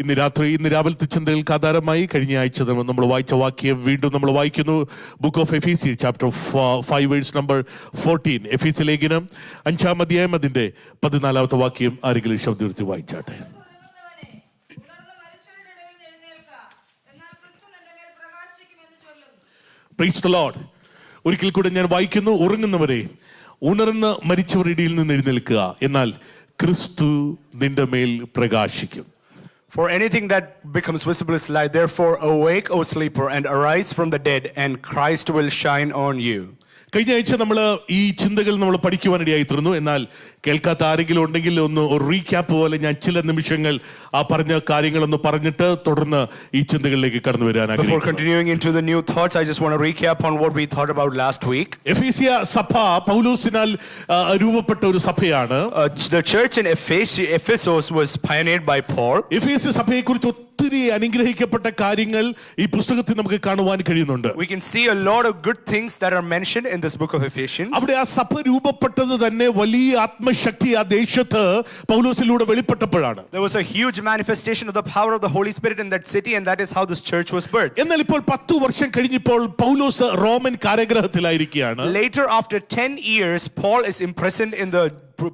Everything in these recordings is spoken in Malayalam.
ഇന്ന് രാവിലത്തെ ചിന്തകൾക്ക് ആധാരമായി കഴിഞ്ഞ ആഴ്ച നമ്മൾ വായിച്ച വാക്യം വീണ്ടും നമ്മൾ വായിക്കുന്നു. Book of Ephesians chapter 5 verse number 14. Ephesians ലേഖനം 5-ാം അധ്യായം അതിന്റെ 14-ാമത്തെ വാക്യം ആരെങ്കിലും ശബ്ദത്തിൽ വായിച്ചാട്ടെ. Praise the Lord. ഒരിക്കൽ കൂടെ ഞാൻ വായിക്കുന്നു. ഉറങ്ങുന്നവരെ ഉണർന്ന് മരിച്ചവരുടെ ഇടയിൽ നിന്ന് എഴുന്നേൽക്കുക, എന്നാൽ ക്രിസ്തു നിന്റെ മേൽ പ്രകാശിക്കും. For anything that becomes visible is light. Therefore awake, O sleeper, and arise from the dead, and Christ will shine on you. കഴിഞ്ഞ ആഴ്ച നമ്മൾ ഈ ചിന്തകൾ നമ്മൾ പഠിക്കുവാനിടയായി തീർന്നു. എന്നാൽ കേൾക്കാത്ത ആരെങ്കിലും ഉണ്ടെങ്കിൽ ഒന്ന് ഒരു റീക്യാപ്പ് പോലെ ഞാൻ ചില നിമിഷങ്ങൾ ആ പറഞ്ഞ കാര്യങ്ങളൊന്ന് പറഞ്ഞിട്ട് തുടർന്ന് ഈ ചിന്തകളിലേക്ക് കടന്നു വരാൻ ആഗ്രഹിക്കുന്നു. Before continuing into the new thoughts, I just want to recap on what we thought about last week. എഫീസിയ സഭ പൗലോസിനാൽ രൂപപ്പെട്ട ഒരു സഭയാണ്. The church in Ephesus was pioneered by Paul. എഫീസ്യ സഭയെക്കുറിച്ച് ഒത്തിരി അനുഗ്രഹിക്കപ്പെട്ട കാര്യങ്ങൾ ഈ പുസ്തകത്തിൽ നമുക്ക് കാണുവാൻ കഴിയുന്നുണ്ട്. We can see a lot of good things that are mentioned in this book of Ephesians. അവിടെ ആ സഭ രൂപപ്പെട്ടത് തന്നെ വലിയ ആത്മശക്തി ആ ദേശത്ത് പൗലോസിലൂടെ വെളിപ്പെട്ടപ്പോഴാണ്. There was a huge manifestation of the power of the Holy Spirit in that city, and that is how this church was birthed. എന്നാൽ ഇപ്പോൾ 10 വർഷം കഴിഞ്ഞപ്പോൾ പൗലോസ് Roman കാരാഗൃഹത്തിലായിരിക്കുകയാണ്. Later, after 10 years, Paul is imprisoned in the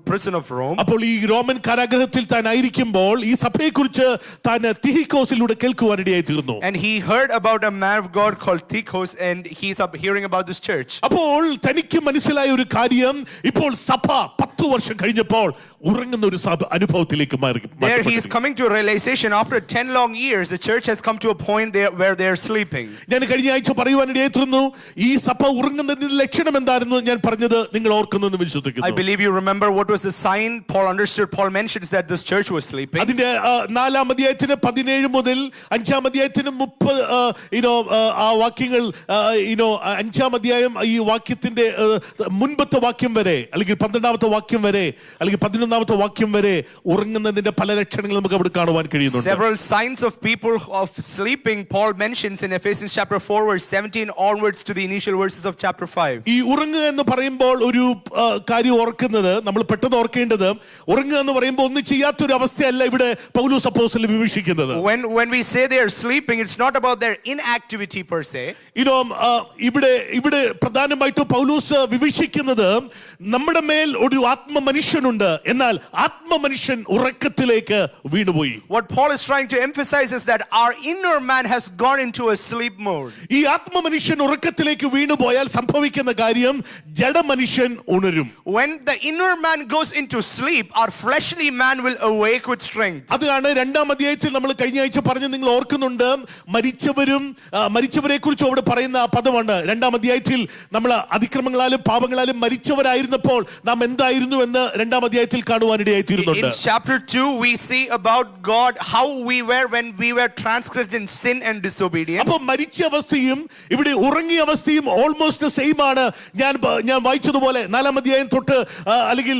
prison of Rome. അപ്പോൾ ഈ റോമൻ കാരാഗൃഹത്തിൽ താൻ ആയിരിക്കുമ്പോൾ ഈ സഭയെക്കുറിച്ച് താൻ തിഹിക്കോസിലൂടെ കേൾക്കുവാനിടയായി തീർന്നു. And he heard about a man of God called Tychicus, and he's hearing about this church. അപ്പോൾ തനിക്ക് മനസ്സിലായ ഒരു കാര്യം, ഇപ്പോൾ സഭ 10 വർഷം കഴിഞ്ഞപ്പോൾ ഉറങ്ങുന്ന ഒരു അനുഭവത്തിലേക്ക് മാറി. There he is coming to a realization after 10 long years the church has come to a point there where they are sleeping. ഞാൻ കഴിഞ്ഞ ആഴ്ച പറയുവാനിടയായി തീർന്നു. ഈ സഭ ഉറങ്ങുന്നതിന്റെ ലക്ഷണം എന്താണെന്ന് ഞാൻ പറഞ്ഞത് നിങ്ങൾ ഓർക്കുന്നെന്ന് വിശ്വസിക്കുന്നു. I believe you remember what was the sign Paul understood. Paul mentions that this church was sleeping. അതിന്റെ 4-ാം അധ്യായത്തിന് 17 മുതൽ 5-ാം അധ്യായത്തിന് 30 ആ വാക്യങ്ങൾ 5-ാം അധ്യായം ഈ വാക്യത്തിന്റെ മുൻപത്തെ വാക്യം വരെ അല്ലെങ്കിൽ 12-ാമത്തെ വാക്യം വരെ അല്ലെങ്കിൽ 11-ാമത്തെ വാക്യം വരെ ഉറങ്ങുന്നതിന്റെ പല ലക്ഷണങ്ങൾ നമുക്ക് അവിടെ കാണുവാൻ കഴിയുന്നുണ്ട്. Several signs of people of sleeping Paul mentions in Ephesians chapter 4 verse 17 onwards to the initial verses of chapter 5. ഈ ഉറങ്ങുക എന്ന് പറയുമ്പോൾ ഒരു കാര്യം ഓർക്കുന്നത്, നമ്മൾ പെട്ടെന്ന് ഓർക്കേണ്ടത്, ഉറങ്ങുക എന്ന് പറയുമ്പോൾ ഒന്നും ചെയ്യാത്തൊരു അവസ്ഥയല്ല ഇവിടെ പൗലോസ് അപ്പോസ്തലൻ വിവക്ഷിക്കുന്നത്. When we say they are sleeping, it's not about their inactivity per se. ഇവിടെ പ്രധാനമായിട്ടും പൗലോസ് വിവക്ഷിക്കുന്നത് നമ്മുടെ മേൽ ഒരു ആത്മ മനുഷ്യനുണ്ട്, എന്നാൽ ആത്മ മനുഷ്യൻ ഉറക്കത്തിലേക്ക് വീണുപോയി. What Paul is trying to emphasize is that our inner man has gone into a sleep mode. ഈ ആത്മ മനുഷ്യൻ ഉറക്കത്തിലേക്ക് വീണുപോയാൽ സംഭവിക്കുന്ന കാര്യം ജഡമനുഷ്യൻ ഉണരും. When the inner man goes into sleep, our fleshly man will awake with strength. അതാണ് 2-ാം അധ്യായത്തിൽ നമ്മൾ കഴിഞ്ഞ ആഴ്ച പറഞ്ഞ് നിങ്ങൾ ഓർക്കുന്നുണ്ട്. മരിച്ചവരെ കുറിച്ച് അവിടെ പറയുന്ന പദമാണ്. 2-ാം അധ്യായത്തിൽ നമ്മൾ അതിക്രമങ്ങളാലും പാപങ്ങളാലും മരിച്ചവരായിരുന്നപ്പോൾ നാം എന്തായിരുന്നു എന്ന് 2-ാം അധ്യായത്തിൽ കാണുവാനിടയായി തീരുന്നുണ്ട്. In chapter 2 we see about God how we were when we were transgressed in sin and disobedience. അപ്പോൾ മരിച്ച അവസ്ഥയും ഇവിടെ ഉറങ്ങിയ അവസ്ഥയും ഓൾമോസ്റ്റ് സെയിം ആണ്. ഞാൻ വായിച്ചതുപോലെ 4-ാം അധ്യായം തൊട്ട് അല്ലെങ്കിൽ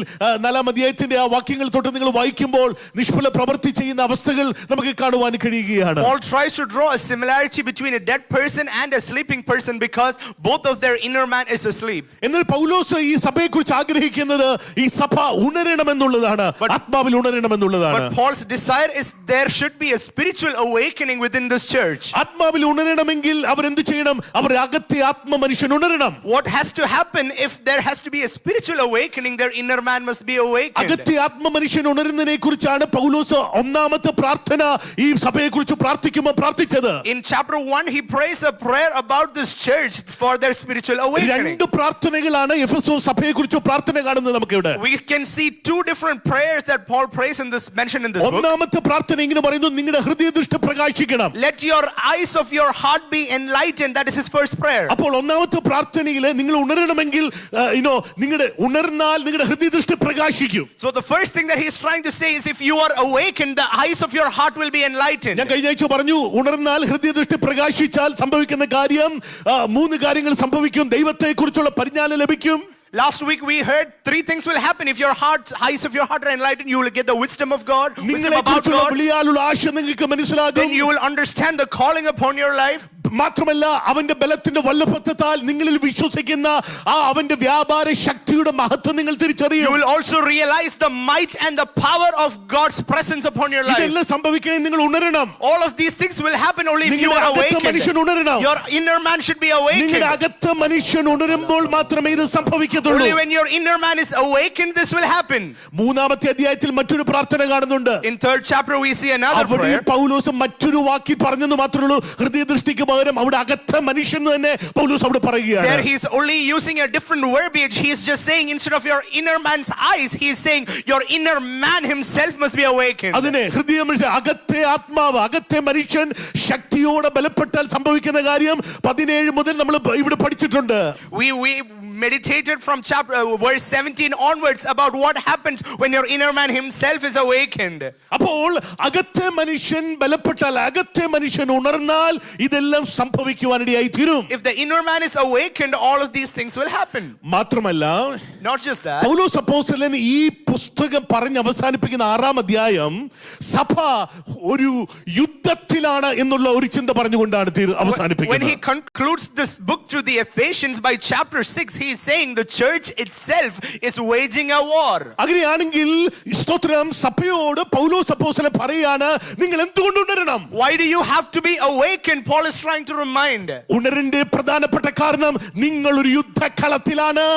4-ാം അധ്യായത്തിന്റെ ആ വാക്യങ്ങൾ തൊട്ട് നിങ്ങൾ വായിക്കുമ്പോൾ നിഷ്ഫല പ്രവൃത്തി ചെയ്യുന്ന അവസ്ഥകൾ നമുക്ക് കാണുവാൻ കഴിയുകയാണ്. Paul tries to draw a similarity between a dead person and a sleeping person because both of their inner man is asleep. എന്നാൽ പൗലോസ് ഈ സഭയെക്കുറിച്ച് ആഗ്രഹിക്കുന്നത് ഈ സഭ ഉണരണമെന്നുള്ളതാണ്, ആത്മാവിൽ ഉണരണമെന്നുള്ളതാണ്. But Paul's desire is there should be a spiritual awakening within this church. ആത്മാവിൽ ഉണരണമെങ്കിൽ അവർ എന്ത് ചെയ്യണം? അവരുടെ അകത്തെ ആത്മ മനുഷ്യൻ ഉണരണം. What has to happen if there has to be a spiritual awakening? Their inner man must be awakened. അകത്തെ ആത്മ മനുഷ്യൻ ഉണരുന്നതിനെ കുറിച്ചാണ് പൗലോസ് ഒന്നാമത്തെ പ്രാർത്ഥന ഈ സഭയെക്കുറിച്ച് പ്രാർത്ഥിക്കുമ്പോൾ പ്രാർത്ഥിച്ചത്. In chapter 1 he prays a prayer about this church for their spiritual awakening. 2 പ്രാർത്ഥനകളാണ് Ephesus സഭയെക്കുറിച്ച് പ്രാർത്ഥന കാണുന്നത് നമുക്ക് ഇവിടെ. We can see 2 different prayers that Paul prays in this mentioned in this book. ഒന്നാമത്തെ പ്രാർത്ഥന ഇങ്ങനെ പറയുന്നു, നിങ്ങളുടെ ഹൃദയദൃഷ്ടി പ്രകാശിക്കണം. Let your eyes of your heart be enlightened. That is his first prayer. അപ്പോൾ ഒന്നാമത്തെ പ്രാർത്ഥനയിൽ നിങ്ങൾ ഉണരണമെങ്കിൽ നിങ്ങളുടെ ഉണർന്നാൽ നിങ്ങളുടെ ഹൃദയദൃഷ്ടി പ്രകാശിക്കും. So the first thing that he is trying to say is if you are awakened the eyes of your heart will be enlightened. ഞാൻ കഴിഞ്ഞ ആഴ്ച പറഞ്ഞു, ഉണർന്നാൽ ഹൃദയദൃഷ്ടി പ്രകാശിച്ചാൽ സംഭവിക്കുന്ന കാര്യം 3 കാര്യങ്ങൾ സംഭവിക്കും. ദൈവത്തെക്കുറിച്ചുള്ള പരിജ്ഞാനം ലഭിക്കും. Last week we heard 3 things will happen if your eyes of your heart are enlightened. You will get the wisdom of God, wisdom about God. Then you will understand the calling upon your life. മാത്രമല്ല അവന്റെ ബലത്തിന്റെ വല്ലഭത്വത്താൽ നിങ്ങളിൽ വിശ്വസിക്കുന്ന ആ അവന്റെ വ്യാപാര ശക്തിയുടെ മഹത്വം നിങ്ങൾ You തിരിച്ചറിയും. will also realize the might and the power of God's presence upon your life. ഇതെല്ലാം സംഭവിക്കണേ നിങ്ങൾ ഉണരണം. All of these things will happen only if you നിങ്ങളുടെ are അകത്തെ മനുഷ്യൻ awakened. ഉണരണം. Your inner man should be നിങ്ങളുടെ awakened. അകത്തെ മനുഷ്യൻ ഉണരുമ്പോൾ മാത്രമേ ഇത് സംഭവിക്കത്തുള്ളൂ. Only when your inner man is awakened, this will happen. മൂന്നാമത്തെ അധ്യായത്തിൽ മറ്റൊരു പ്രാർത്ഥന കാണുന്നുണ്ട്. In 3rd chapter, we see another അവിടെ prayer. പൗലോസ് മറ്റൊരു വാക്കിൽ പറഞ്ഞെന്ന് മാത്രമേ ഉള്ളൂ. ഹൃദയദൃഷ്ടിക്ക് പകരം അവിടെ അകത്തെ മനുഷ്യൻ തന്നെ പൗലോസ് അവിടെ There പറയുകയാണ്. he's only using a different verbiage. He's just saying instead of your inner man's eyes, he's saying your inner man himself must be awakened. അതിനെ ഹൃദയ മനുഷ്യൻ അകത്തെ ആത്മാവ് അകത്തെ മനുഷ്യൻ ശക്തിയോടെ ബലപ്പെട്ടാൽ സംഭവിക്കുന്ന കാര്യം 17 മുതൽ നമ്മൾ ഇവിടെ പഠിച്ചിട്ടുണ്ട്. We meditated from verse 17 onwards about what happens when your inner man himself is awakened. അപ്പോൾ അകത്തെ മനുഷ്യൻ ബലപ്പെട്ടാൽ അകത്തെ മനുഷ്യൻ ഉണർന്നാൽ ഇതെല്ലാം സംഭവിക്കുവാനിടയായി തീരും. If the inner man is awakened, all of these things will happen. മാത്രമല്ല Not just that. പൗലോസ് അപ്പോസ്തലൻ ഈ പുസ്തകം പറഞ്ഞ് അവസാനിപ്പിക്കുന്ന 6-ാം അധ്യായം സഭ ഒരു യുദ്ധത്തിലാണ് എന്നുള്ള ഒരു ചിന്ത പറഞ്ഞുകൊണ്ടാണ് When he അവസാനിപ്പിക്കുന്നത്. concludes this book to the Ephesians by chapter 6, he is saying the church itself is waging a war. അങ്ങനെയാണെങ്കിൽ സ്തോത്രം സഭയോട് പൗലോസ് അപ്പോസ്തലൻ പറയാണ് നിങ്ങൾ എന്തുകൊണ്ട് ഉണരണം? Why do you have to be awakened? Paul is trying to remind. ഉണരന്റെ പ്രധാനപ്പെട്ട കാരണം നിങ്ങൾ ഒരു യുദ്ധക്കളത്തിലാണ്.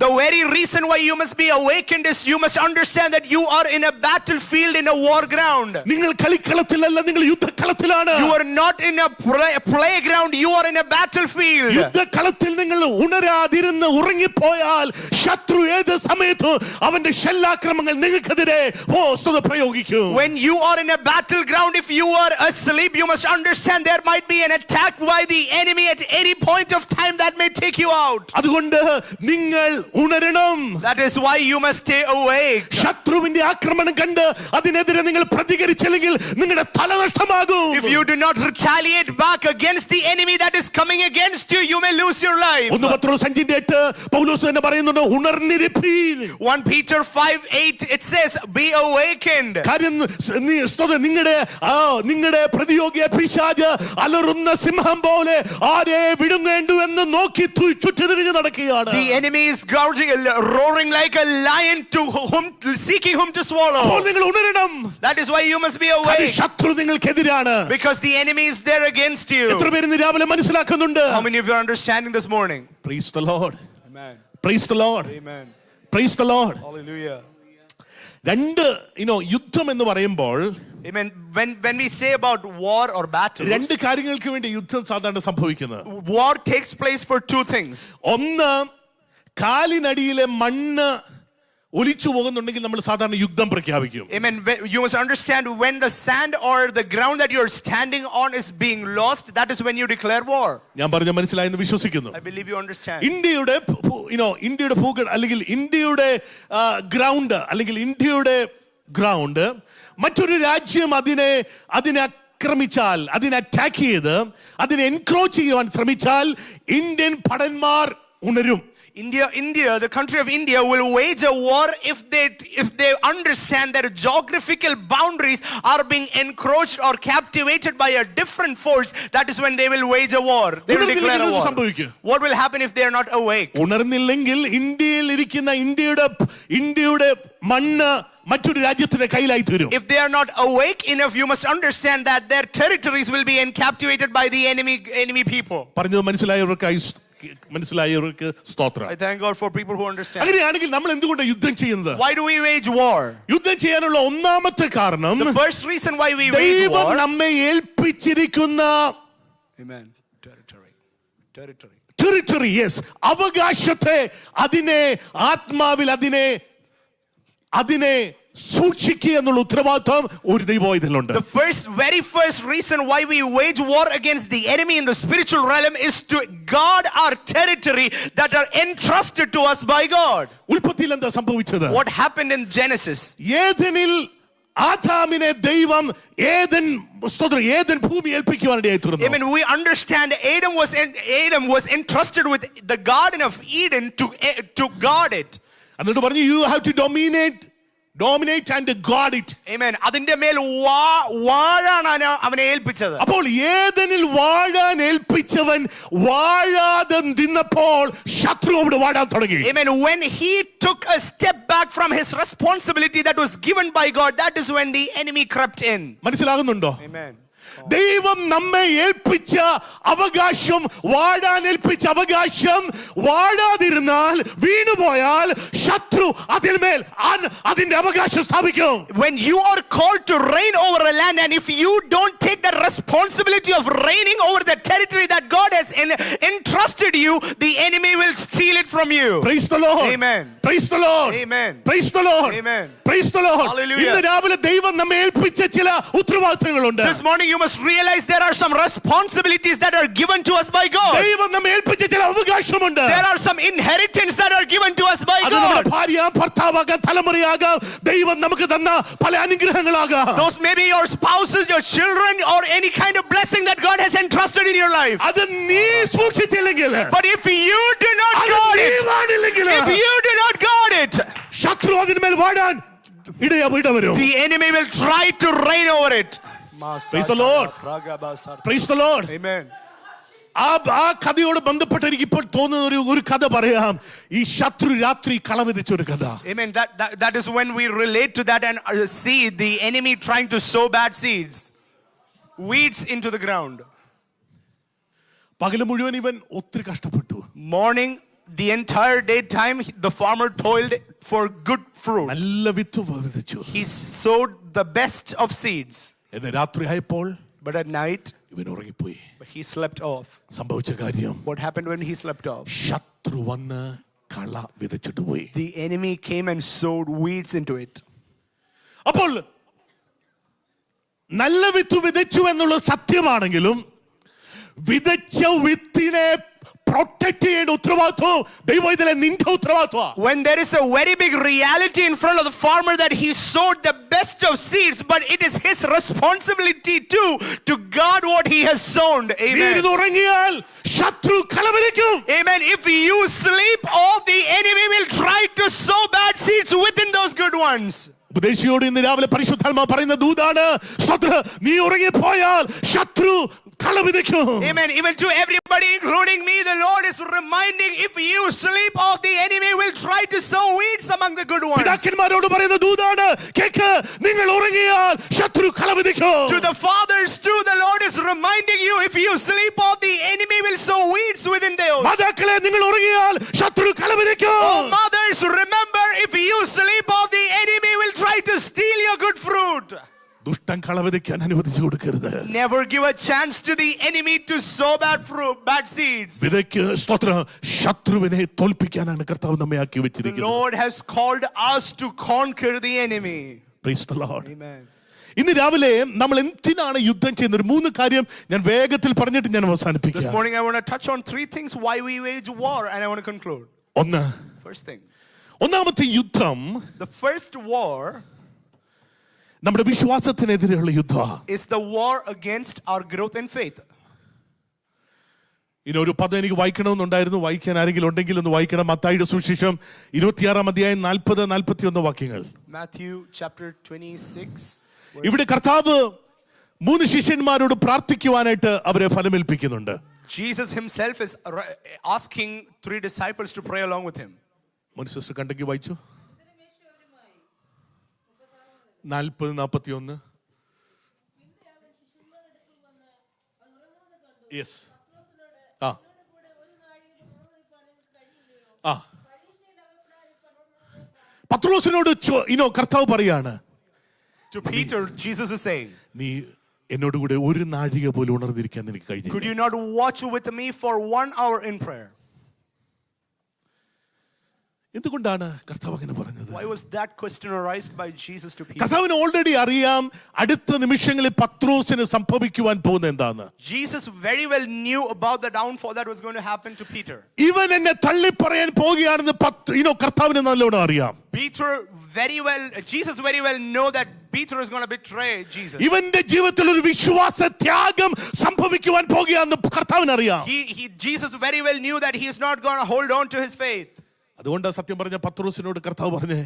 The very reason why you must be awakened is you must understand that you are in a battlefield, in a war ground. നിങ്ങൾ കളിക്കളത്തിലല്ല നിങ്ങൾ യുദ്ധക്കളത്തിലാണ്. You are not in a playground, you are in a battlefield. യുദ്ധക്കളത്തിൽ നിങ്ങൾ ഉണരാതിരുന്ന് ഉറങ്ങിപ്പോയാൽ ശത്രു ഏത് സമയത്തും അവന്റെ ഷെല്ലാക്രമങ്ങൾ നിങ്ങൾക്കെതിരെ പ്രയോഗിക്കും. When you are in a battleground, if you are asleep, you must understand there might be an attack by the enemy at any point of time that may take you out. അതുകൊണ്ട് നിങ്ങൾ ഉണരണം. That is why you must stay awake. ശത്രുവിന്റെ ആക്രമണം കണ്ട് അതിനെതിരെ നിങ്ങൾ പ്രതികരിച്ചില്ലെങ്കിൽ നിങ്ങളുടെ തല നഷ്ടമാകും. If you do not retaliate back against the enemy that is coming against you, you may lose your life. 1 പത്രോസ് 5:8 പൗലോസ് തന്നെ പറയുന്നുണ്ട് ഉണർന്നിരിപ്പീൻ. 1 Peter 5:8 it says be awakened. കാര്യം നിങ്ങളുടെ പ്രതിയോഗിയെ പിശാച് അലറുന്ന സിംഹം പോലെ ആരെ വിടുന്നേണ്ടു എന്ന് നോക്കി ചുറ്റിതിരിഞ്ഞ് നടക്കുകയാണ്. The enemy is roaring like a lion to whom seeking whom to swallow. അപ്പോൾ നിങ്ങൾ ഉണരണം. That is why you must be awake. ശത്രു നിങ്ങൾക്കെതിരാണ്. Because the enemy is there against you. എത്ര പേര് ഇന്ന് രാവിലെ മനസ്സിലാക്കുന്നുണ്ട്? How many of you are understanding this morning? Praise the Lord. Amen. Praise the Lord. Amen. Praise the Lord. Hallelujah. യുദ്ധം എന്ന് പറയുമ്പോൾ Amen. When we say about war or battles, രണ്ട് കാര്യങ്ങൾക്ക് വേണ്ടി യുദ്ധം സാധാരണ സംഭവിക്കുന്നത്. war takes place for two things. ഒന്ന് കാലിനടിയിലെ മണ്ണ് ഒലിച്ചു പോകുന്നുണ്ടെങ്കിൽ നമ്മൾ സാധാരണ യുദ്ധം പ്രഖ്യാപിക്കും. Amen. You must understand when the sand or the ground that you are standing on is being lost, that is when you declare war. ഞാൻ പറഞ്ഞ മനസ്സിലായെന്ന് വിശ്വസിക്കുന്നു. I believe you understand. ഇന്ത്യയുടെ ഭൂഖണ്ഡം അല്ലെങ്കിൽ ഇന്ത്യയുടെ ഗ്രൗണ്ട് അല്ലെങ്കിൽ ഇന്ത്യയുടെ ഗ്രൗണ്ട് മറ്റൊരു രാജ്യം അതിനെ ആക്രമിച്ചാൽ അതിനെ അറ്റാക്ക് ചെയ്ത് അതിനെ എൻക്രോച്ച് ചെയ്യുവാൻ ശ്രമിച്ചാൽ ഇന്ത്യൻ ഭടന്മാർ ഉണരും. India, the country of India will wage a war if they understand that geographical boundaries are being encroached or captivated by a different force. That is when they will wage a war. They will declare a war. What will happen if they are not awake? ഉണർന്നില്ലെങ്കിൽ ഇന്ത്യയിൽ ഇരിക്കുന്ന ഇന്ത്യയുടെ മണ്ണ് മറ്റൊരു രാജ്യത്തിന്റെ കയ്യിലായി തീരും. If they are not awake enough, you must understand that their territories will be captivated by the enemy people. പറഞ്ഞത് മനസ്സിലായവർക്ക് സ്തോത്രം. I thank God for people who understand. അങ്ങനെയാണെങ്കിൽ നമ്മൾ എന്തുകൊണ്ടാണ് യുദ്ധം ചെയ്യുന്നത്? Why do we wage war? യുദ്ധം ചെയ്യാനുള്ള ഒന്നാമത്തെ കാരണം The first reason why we wage war. ദൈവം നമ്മെ ഏൽപ്പിച്ചിരിക്കുന്ന territory, yes, അവകാശത്തെ അതിനെ ആത്മാവിൽ അതിനെ സൂക്ഷിക്കുക എന്നുള്ള ഉത്തരവാദിത്വം ഒരു ദൈവവൈതലുണ്ട്. The very first reason why we wage war against the enemy in the spiritual realm is to guard our territory that are entrusted to us by God. ഉൽപ്പത്തിയിൽ എന്താ സംഭവിച്ചത്? What happened in Genesis? ഏദനിൽ ആദാമിനെ ദൈവം ഏദൻ ഭൂമി ഏൽപ്പിക്കുവാനിടയായി തീർന്നു. I mean, we understand Adam was entrusted with the Garden of Eden to guard it. എന്നിട്ട് പറഞ്ഞു you have to dominate dominate and guard it. Amen. അതിന്റെ മേൽ വാഴാണ് അവനെ ഏൽപ്പിച്ചത്. അപ്പോൾ ഏദനിൽ വാഴാൻ ഏൽപ്പിച്ചവൻ വാഴാതെ നിന്നപ്പോൾ ശത്രു അവിടെ വാഴാൻ തുടങ്ങി. Amen. When he took a step back from his responsibility that was given by God, that is when the enemy crept in. മനസ്സിലാകുന്നുണ്ടോ? Amen. ദൈവം നമ്മെ ഏൽപ്പിച്ച അവകാശം, വാഴാൻ ഏൽപ്പിച്ച അവകാശം വാഴാതിരുന്നാൽ, വീണുപോയാൽ ശത്രു അതിന്മേൽ അതിന്റെ അവകാശം സ്ഥാപിക്കും. When you are called to reign over a land, and if you don't take the responsibility of reigning over the territory that God has entrusted you, the enemy will steal it from you. Praise the Lord. Amen. Praise the Lord. Amen. Praise the Lord. Amen. Praise the Lord. Hallelujah. ഇന്ന് രാവിലെ ദൈവം നമ്മെ ഏൽപ്പിച്ച ചില ഉത്തരവാദിത്തങ്ങളുണ്ട്. This morning you must realize there are some responsibilities that are given to us by God. ദൈവം നമ്മെ ഏൽപ്പിച്ച ചില അവകാശമുണ്ട്. There are some inheritance that are given to us by അത് നമ്മുടെ God. ഭാര്യ, ഭർത്താവാകാം, തലമുറയാകാം, ദൈവം നമുക്ക് തന്ന പല അനുഗ്രഹങ്ങളാകാം. Those may be your spouses, your children, or any kind of blessing that God has entrusted in your life. അത് നീ സൂക്ഷിച്ചില്ലെങ്കിൽ, But if you do not guard it, if you do not guard it, ശത്രു അതിന്മേൽ വാഴാൻ ഇടവരും. the enemy will try to reign over it. Praise the Lord. Praise the Lord. Amen. ആ കഥയോട് ബന്ധപ്പെട്ട് എനിക്ക് ഇപ്പോൾ തോന്നുന്ന ഒരു കഥ പറയാം. ഈ ശത്രു രാത്രി കളവിധിച്ച ഒരു കഥ. Amen. That is when we relate to that and see the enemy trying to sow bad seeds, weeds into the ground. പകല് മുഴുവൻ ഇവൻ ഒത്തിരി കഷ്ടപ്പെട്ടു. Morning, the entire daytime, the farmer toiled for good fruit. നല്ല വിത്ത് വിതച്ചു. He sowed the best of seeds. എന്ന് രാത്രി ആയപ്പോൾ But at night, ഇവൻ ഉറങ്ങിപ്പോയി. he slept off. സംഭവിച്ച കാര്യം, What happened when he slept off? ശത്രു വന്ന് കള വിതച്ചിട്ട് പോയി. The enemy came and sowed weeds into it. അപ്പോൾ നല്ല വിത്ത് വിതച്ചു എന്നുള്ളത് സത്യമാണെങ്കിലും വിതച്ച വിത്തിനെ പ്രൊട്ടക്ട് ചെയ്യേണ്ട ഉത്തരവാദിത്വം ദൈവം ഇതിലെ നിന്റെ ഉത്തരവാദിത്വം. When there is a very big reality in front of the farmer that he sowed the best of seeds, but it is his responsibility too to guard what he has sown. Amen. ഉറങ്ങിയാൽ ശത്രു കളവിളിക്കും. Amen. If you sleep off, the enemy will try to sow bad seeds within those good ones. ഉപദേശിയോട് ഇന്ന് രാവിലെ പരിശുദ്ധാത്മാവ് പറയുന്ന ദൂതാണ്, നീ ഉറങ്ങിപ്പോയാൽ ശത്രു കളവിളിക്കും. Amen. Even to everybody, including me, the Lord is reminding, if you sleep off, the enemy will try to sow weeds among the good ones. പിതാക്കന്മാരോട് പറയുന്ന ദൂതാണ്, കേക്ക്, നിങ്ങൾ ഉറങ്ങിയാൽ ശത്രു കളവിളിക്കും. To the fathers too, the Lord is reminding you, if you sleep off, the enemy will sow weeds within those. മാതാക്കളെ, നിങ്ങൾ ഉറങ്ങിയാൽ ശത്രു കളവിളിക്കും. Oh mothers, remember, if you sleep off, the enemy will try to steal your good fruit. ദുഷ്ടൻ കളവിളിക്കാൻ അനുവദിച്ചു കൊടുക്കരുത്. Never give a chance to the enemy to sow bad fruit, bad seeds. വിതയ്ക്ക് സ്തോത്രം, ശത്രുവിനെ തോൽപ്പിക്കാനാണ് കർത്താവ് നമ്മെ ആക്കി The വെച്ചിരിക്കുന്നത്. Lord has called us to conquer the enemy. Praise the Lord. Amen. ഇന്ന് രാവിലെ നമ്മൾ എന്തിനാണ് യുദ്ധം ചെയ്യുന്നത്? ഒരു 3 കാര്യം ഞാൻ വേഗത്തിൽ പറഞ്ഞിട്ട് ഞാൻ This അവസാനിപ്പിക്കാം. morning I want to touch on 3 things why we wage war, and I want to conclude. ഒന്ന്, First thing, ഒന്നാമത്തെ യുദ്ധം the first war നമ്മുടെ വിശ്വാസത്തിനെതിരെയുള്ള യുദ്ധമാണ്. is the war against our growth in faith. ഇനി ഒരു പദം എനിക്ക് വായിക്കണമെന്നുണ്ടായിരുന്നു, വായിക്കാൻ ആരെങ്കിലും ഉണ്ടെങ്കിൽ ഒന്ന് വായിക്കണം. മത്തായിയുടെ സുവിശേഷം 26-ാം അധ്യായം 40-41 വാക്യങ്ങൾ. Matthew chapter 26. ഇവിടെ കർത്താവ് 3 ശിഷ്യന്മാരോട് പ്രാർത്ഥിക്കുവാനായിട്ട് അവരെ ഫലമേൽപ്പിക്കുന്നുണ്ട്. Jesus himself is asking 3 disciples to pray along with him. മോൻ സിസ്റ്റർ കണ്ടെങ്കിൽ വായിച്ചു. 40-41. യെസ്. പത്രോസിനോട് കർത്താവ് പറയാണ്, To Peter, Jesus is saying, നീ എന്നോട് കൂടെ ഒരു നാഴിക പോലും ഉണർന്നിരിക്കാൻ നിനക്ക് കഴിഞ്ഞു. could you not watch with me for 1 hour in prayer? എന്തുകൊണ്ടാണ് കർത്താവ് അങ്ങനെ പറഞ്ഞത്? Why was that question arised by Jesus to Peter? കർത്താവിന് ഓൾറെഡി അറിയാം അടുത്ത നിമിഷങ്ങളിൽ പത്രോസിന് സംഭവിക്കുവാൻ പോകുന്ന എന്താന്ന്. Jesus very well knew about the downfall that was going to happen to Peter. ഇവൻ എന്നെ തള്ളി പറയാൻ പോകുകയാണെന്ന് കർത്താവിന് നല്ലോണം അറിയാം. Jesus very well know that Peter is going to betray Jesus. ഇവന്റെ ജീവിതത്തിൽ ഒരു വിശ്വാസ ത്യാഗം സംഭവിക്കുവാൻ പോകുകയാണെന്ന് കർത്താവിന് അറിയാം. Jesus very well knew that he is not going to hold on to his faith. അതുകൊണ്ടാണ് സത്യം പറഞ്ഞ പത്രോസിനോട് കർത്താവ് പറഞ്ഞേ,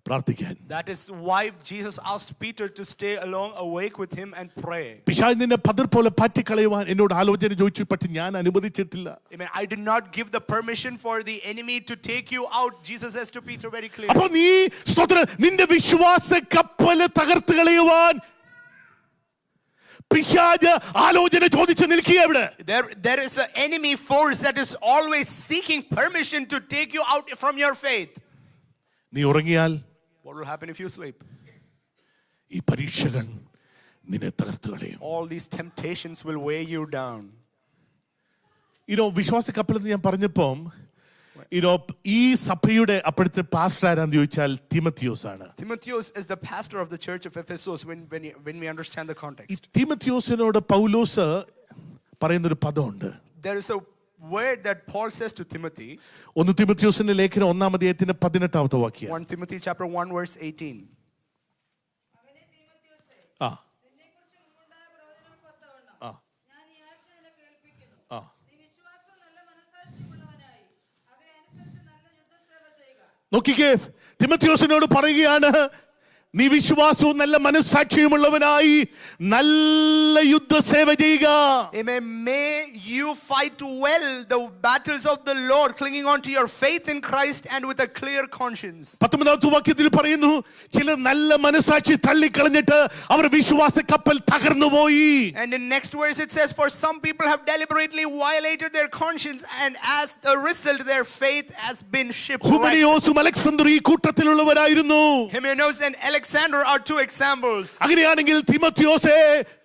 പ്രാർത്ഥിക്കാൻ. That is why Jesus asked Peter to stay along awake with him and pray. പിശാച് നിന്നെ പതിർ പോലെ പാറ്റിക്കളയുവാൻ എന്നോട് ആലോചന ചോദിച്ചു, പക്ഷെ ഞാൻ അനുവദിച്ചിട്ടില്ല. Amen. I did not give the permission for the enemy to take you out. Jesus says to Peter very clearly. അപ്പൊ നീ സ്തോത്രം, നിന്റെ വിശ്വാസ കപ്പല് തകർത്ത് കളയുവാൻ പിശാച് ആലോചന ചോദിച്ചു നിൽക്കുക. ഇവിടെ There is an enemy force that is always seeking permission to take you out from your faith. നീ ഉറങ്ങിയാൽ What will happen if you sleep? ഈ പരീക്ഷകൾ നിന്നെ തകർത്ത് കളയും. All these temptations will weigh you down. വിശ്വാസ കപ്പൽ എന്ന് ഞാൻ പറഞ്ഞപ്പം ഈ സഭയുടെ അപ്പോഴത്തെ പാസ്റ്റർ ആരാന്ന് ചോദിച്ചാൽ തിമത്തിയോസ് ആണ്. Timotheus is the pastor of the church of Ephesus when we understand the ഈ context. തിമത്തിയോസിനോട് പൗലോസ് പറയുന്നൊരു പദമുണ്ട്. There is a word that Paul says to Timothy. 1 തിമത്തിയോസിന്റെ ലേഖനം 1-ാം അധ്യായത്തിന്റെ 18-ാമത്തെ വാക്യം. 1 Timothy chapter 1 verse 18. ആ ആ നോക്കിക്കേ, തിമത്തിയോസിനോട് പറയുകയാണ്, നീ വിശ്വാസവും നല്ല മനസ്സാക്ഷിയുമുള്ളവനായി നല്ല യുദ്ധസേവ ചെയ്യുക. Amen. May you fight well the battles of the Lord, clinging on to your faith in Christ and with a clear conscience. 19-ാമത്തെ വാക്യത്തിൽ പറയുന്നു, ചിലർ നല്ല മനസ്സാക്ഷി തള്ളിക്കളഞ്ഞിട്ട് അവർ വിശ്വാസ കപ്പൽ തകർന്നുപോയി. And in next verse it says, for some people have deliberately violated their conscience, and as a result their faith has been shipwrecked. ഹുമനിയോസും അലക്സാണ്ടറും ഈ കൂട്ടത്തിലുള്ളവരായിരുന്നു. Hymenaeus and Alexander are two examples. അങ്ങനെയാണെങ്കിൽ തിമത്തിയോസേ,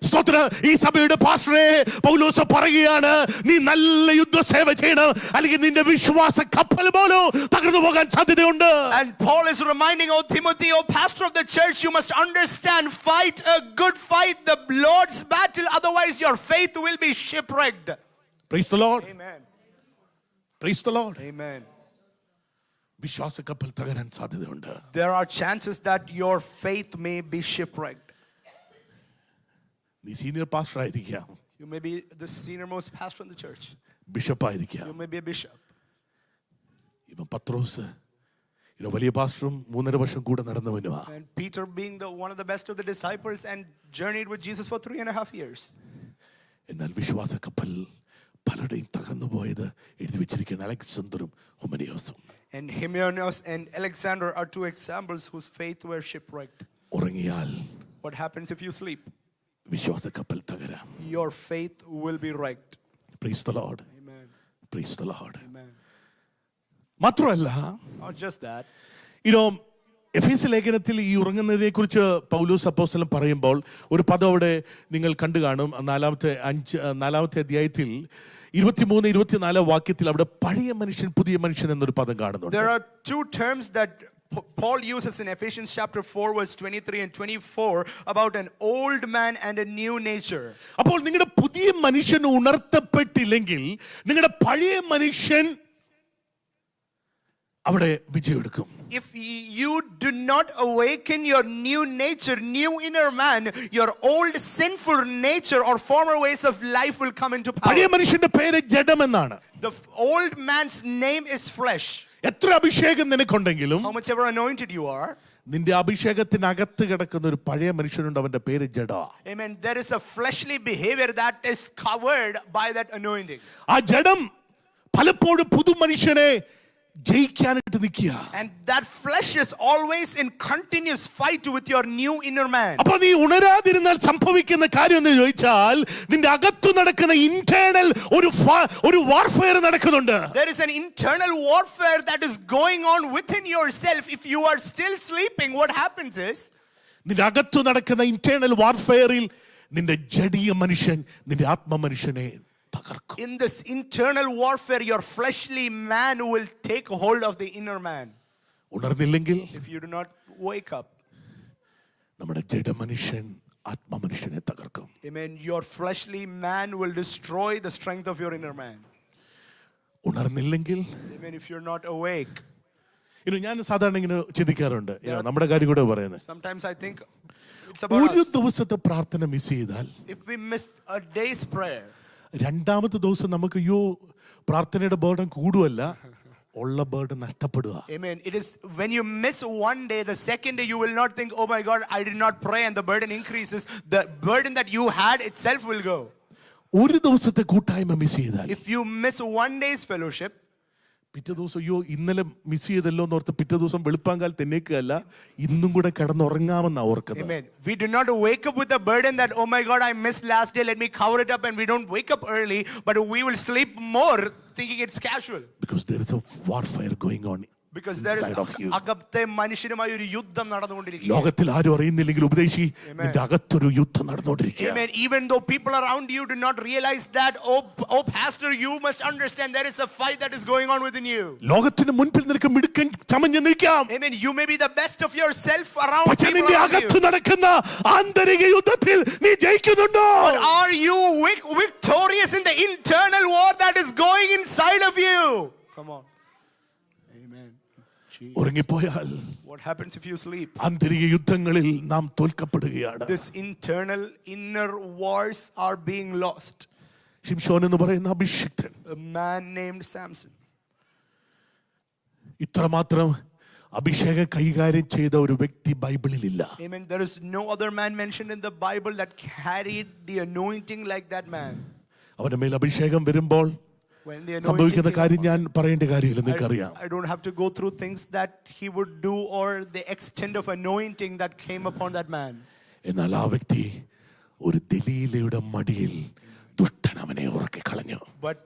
സ്തോത്രം, ഈ സഭയുടെ പാസ്റ്ററെ, പൗലോസ് പറയുകയാണ്, നീ നല്ല യുദ്ധസേവ ചെയ്യണം, അല്ലെങ്കിൽ നിന്റെ വിശ്വാസ കപ്പൽ പോലും തകർന്നു പോകാൻ സാധ്യതയുണ്ട്. And Paul is reminding, oh Timothy, oh pastor of the church, you must understand, fight a good fight, the Lord's battle, otherwise your faith will be shipwrecked. Praise the Lord. Amen. Praise the Lord. Amen. വിശ്വാസ കപ്പൽ തകരാൻ സാധ്യതയുണ്ട്. There are chances that your faith may be shipwrecked. നീ സീനിയർ പാസ്റ്റർ ആയിരിക്കാം, You may be the senior most pastor in the church. Bishop ആയിരിക്കാം. You may be a bishop. ഇവൻ പത്രോസ് വലിയ പാസ്റ്ററും 3.5 വർഷം കൂടെ നടന്നവനുമാ. And Peter being one of the best of the disciples and journeyed with Jesus for 3.5 years. എന്നാൽ വിശ്വാസ കപ്പൽ പലരുടെയും തകർന്നു പോയത് എഴുതി വെച്ചിരിക്കുന്ന അലക്സാണ്ടറും ഹുമനിയോസും. And Hymenaeus and Alexander are two examples whose faith were shipwrecked. ഉറങ്ങിയാൽ What happens if you sleep? വിശ്വാസ കപ്പൽ തകരാം. Your faith will be wrecked. Praise the Lord. Amen. Praise the Lord. Amen. മാത്രമല്ല, Not just that. എഫേസ്യ ലേഖനത്തിൽ ഈ ഉറങ്ങുന്നതിനെ കുറിച്ച് പൗലോസ് അപ്പോസ്തലൻ പറയുമ്പോൾ ഒരു പദം അവിടെ നിങ്ങൾ കണ്ടു കാണും. 4-ാമത്തെ അധ്യായത്തിൽ 23-24 വാക്യത്തിൽ അവിടെ പഴയ മനുഷ്യൻ പുതിയ മനുഷ്യൻ എന്നൊരു പദം കാണുന്നുണ്ട്. There are two terms that Paul uses in Ephesians chapter 4 verse 23 and 24 about an old man and a new nature. അപ്പോൾ നിങ്ങളുടെ പുതിയ മനുഷ്യൻ ഉണർത്തപ്പെട്ടില്ലെങ്കിൽ നിങ്ങളുടെ പഴയ മനുഷ്യൻ അവിടെ വിജയമെടുക്കും. If you do not awaken your new nature, new inner man, your old sinful nature or former ways of life will come into power. പഴയ മനുഷ്യന്റെ പേര് ജഡം എന്നാണ്. The old man's name is flesh. എത്ര അഭിഷേകം നിനക്കുണ്ടെങ്കിലും, How much ever anointed you are, നിന്റെ അഭിഷേകത്തിനകത്ത് കിടക്കുന്ന ഒരു പഴയ മനുഷ്യനുണ്ട്, അവന്റെ പേര് ജഡ. amen, there is a fleshly behavior that is covered by that anointing. ആ ജഡം പലപ്പോഴും പുതു മനുഷ്യനെ ജയിക്കാനായിട്ട് നിൽക്കുക. And that flesh is always in continuous fight with your new inner man. അപ്പൊ നീ ഉണരാതിരുന്നാൽ സംഭവിക്കുന്ന കാര്യം എന്ന് ചോദിച്ചാൽ, നിന്റെ അകത്തു നടക്കുന്ന ഇന്റേണൽ ഒരു വാർഫെയർ നടക്കുന്നുണ്ട്. There is an internal warfare that is going on within yourself. If you are still sleeping, what happens is, നിന്റെ അകത്തു നടക്കുന്ന ഇന്റേണൽ വാർഫെയറിൽ നിന്റെ ജഡീയ മനുഷ്യൻ നിന്റെ ആത്മ മനുഷ്യനെ തകർക്കും. in this internal warfare, your fleshly man will take hold of the inner man. ഉണർന്നില്ലെങ്കിൽ, If you do not wake up, നമ്മുടെ ജഡ മനുഷ്യൻ ആത്മ മനുഷ്യനെ തകർക്കും. amen, your fleshly man will destroy the strength of your inner man. ഉണർന്നില്ലെങ്കിൽ, Amen. If you're not awake, ഞാൻ സാധാരണ ഇങ്ങനെ ചിന്തിക്കാറുണ്ട്, നമ്മുടെ കാര്യം കൂടെ പറയുന്നത്. sometimes I think it's about ഒരു us. ദിവസത്തെ പ്രാർത്ഥന മിസ് ചെയ്താൽ, If we miss a day's prayer, രണ്ടാമത്തെ ദിവസം നമുക്ക് പ്രാർത്ഥനയുടെ ബോധം കൂടുവല്ല, ഉള്ള ബർഡൻ നഷ്ടപ്പെടുക. Amen. It is when you miss one day, the second day you will not think, oh my God, I did not pray, and the burden increases. The burden that you had itself will go. ഒരു ദിവസത്തെ കൂട്ടായ്മ മിസ് ചെയ്താൽ, If you miss one day's fellowship, പിറ്റേ ദിവസം അയ്യോ ഇന്നലെ മിസ് ചെയ്തല്ലോ എന്ന് ഓർത്ത് പിറ്റേ ദിവസം വെളുപ്പാങ്കാലത്ത് എന്നേക്കല്ല ഇന്നും കൂടെ കിടന്നുറങ്ങാമെന്നാ ഓർക്കുന്നത്. amen. We do not wake up with the burden that, oh my God, I missed last day, let me cover it up, and we don't wake up early, but we will sleep more thinking it's casual. Because there is a warfare going on Because there is inside of you. അകത്തെ മനുഷ്യനുമായി ഒരു യുദ്ധം നടന്നുകൊണ്ടിരിക്കുകയാണ്. ലോകത്തിൽ ആരും അറിയുന്നില്ലെങ്കിൽ ഉപദേശി, നിന്റെ അകത്തൊരു യുദ്ധം നടന്നുകൊണ്ടിരിക്കുക. Amen. Even though people around you do not realize that, oh pastor, you must understand there is a fight that is going on within you. ലോകത്തിന് മുൻപിൽ നിനക്ക് മിടുക്കൻ ചമഞ്ഞു നിൽക്കാം. Amen. You may be the best of yourself around പക്ഷേ people നിന്റെ around അകത്ത് you. നടക്കുന്ന ആന്തരിക യുദ്ധത്തിൽ നീ ജയിക്കുന്നുണ്ടോ? But are you victorious in the internal war that is going inside of you? Come on. Amen. ഉറങ്ങിപ്പോയാൽ What happens if you sleep? ആന്തരിക യുദ്ധങ്ങളിൽ നാം തോൽക്കപ്പെടുകയാണ്. This internal inner wars are being lost. ശിംശോൻ എന്ന് പറയുന്ന അഭിഷിക്തൻ, A man named Samson. ഇത്രമാത്രം അഭിഷേകം കൈകാര്യം ചെയ്ത ഒരു വ്യക്തി ബൈബിളിലില്ല. Amen. There is no other man mentioned in the Bible that carried the anointing like that man. അവന്റെ മേൽ അഭിഷേകം വരുമ്പോൾ When the anointing സംഭവിക്കുന്ന came കാര്യം upon ഞാൻ പറയേണ്ട കാര്യമില്ല, നിനക്കറിയാം. I don't have to go through things that he would do or the extent of anointing that came upon that man. എന്നാൽ ആ വ്യക്തി ഒരു ദലീലയുടെ മടിയിൽ ദുഷ്ടൻ അവനെ ഉറക്കി കളഞ്ഞു. But